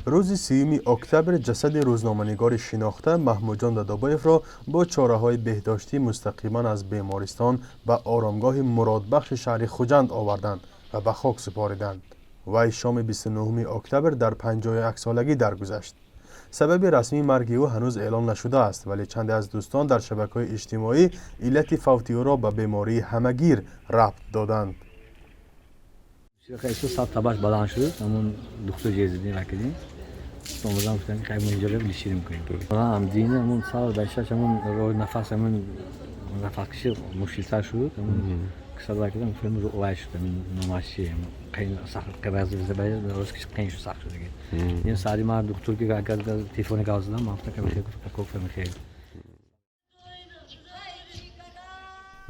روز 3 اکتبر جسد روزنامه‌نگار شناخته محمودجان دادابایف را با چاره‌های بهداشتی مستقیما از بیمارستان به آرامگاه مرادبخش شهر خوجند آوردند و به خاک سپاریدند. وی شام 29 اکتبر در 51 سالگی درگذشت. سبب رسمی مرگ او هنوز اعلام نشده است، ولی چند از دوستان در شبکه‌های اجتماعی علت فوت او را به بیماری همگیر ربط دادند. خیلی صد تباش بلند شد، همون دکتر جیزدی وکیلی سومدان گفتن که خیلی اینجا رو لیشیر می‌کنیم. هم دینه همون سال بچه‌ش همون رو نفس همون نفسش مشکل‌تر شد، همون کسر وکیلی فیلم رو وای شد، همون نمایشی خیلی سخت قبض زباله روز کش خیلی سخت شد دیگه. این سری ما دکتر که اگر تلفن گاز دادم گفت که میشه کوفه میشه.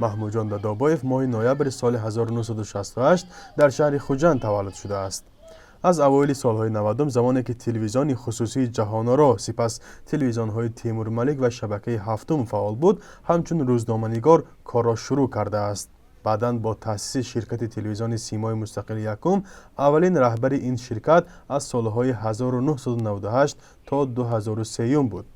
محمودجان دادابایف ماه نوامبر سال 1968 در شهر خوجند تولد شده است. از اوایل سالهای 90 زمانی که تلویزیون خصوصی جهان‌آرا سپس تلویزیون‌های تیمور ملک و شبکه هفتم فعال بود، همچون روزنامه‌نگار کار را شروع کرده است. بعداً با تأسیس شرکت تلویزیون سیمای مستقل یکم، اولین رهبر این شرکت از سالهای 1998 تا 2003 بود.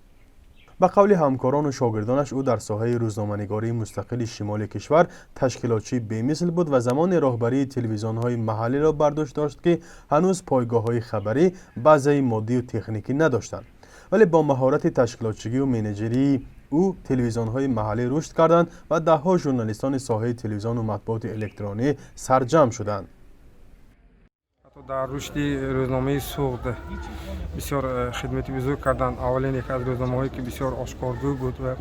به قول همکاران و شاگردانش او در ساحه روزنامه‌نگاری مستقل شمال کشور تشکیلاتچی بی‌مثل بود و زمان راهبری تلویزیون‌های محلی را برداشت داشت که هنوز پایگاه‌های خبری بازه مادی و تکنیکی نداشتند، ولی با مهارت تشکیلاتچی و منیجری او تلویزیون‌های محلی رشد کردند و ده‌ها ژورنالیستان ساحه تلویزیون و مطبوعات الکترونی سرجم شدند. در رشد روزنامه سوخت بسیار خدمتی بزرگ کردند. اولین یک از روزنامه‌هایی که بسیار آشکارگو بود و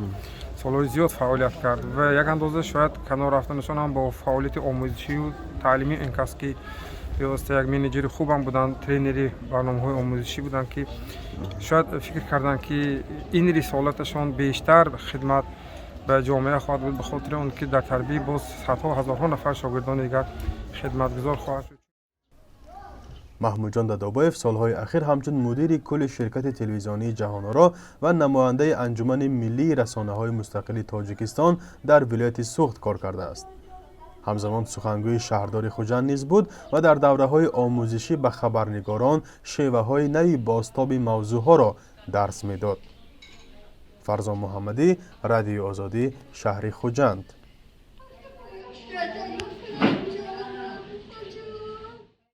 سالهای زیاد فعالیت کرد و یک اندازه شاید کنار رفتنشان هم با فعالیت آموزشی و تعلیمی این کس که پیوسته یک منیجر خوب هم بودند، ترینری برنامه‌های آموزشی بودند که شاید فکر کردند که این رسالتشان بیشتر خدمت به جامعه خواهد بود، به خاطر اون که در تربیت باز صدها هزارها نفر شاگردان دیگر خدمتگزار خواهد شد. محمودجان دادابایف سالهای اخیر همچون مدیر کل شرکت تلویزیونی جهان‌آرا و نماینده انجمن ملی رسانه‌های مستقل تاجیکستان در ولایت سوخت کار کرده است. همزمان سخنگوی شهردار خوجند نیز بود و در دوره‌های آموزشی به خبرنگاران شیوه‌های نوی بازتاب موضوع‌ها را درس می‌داد. فرزان محمدی، رادیو آزادی، شهر خوجند.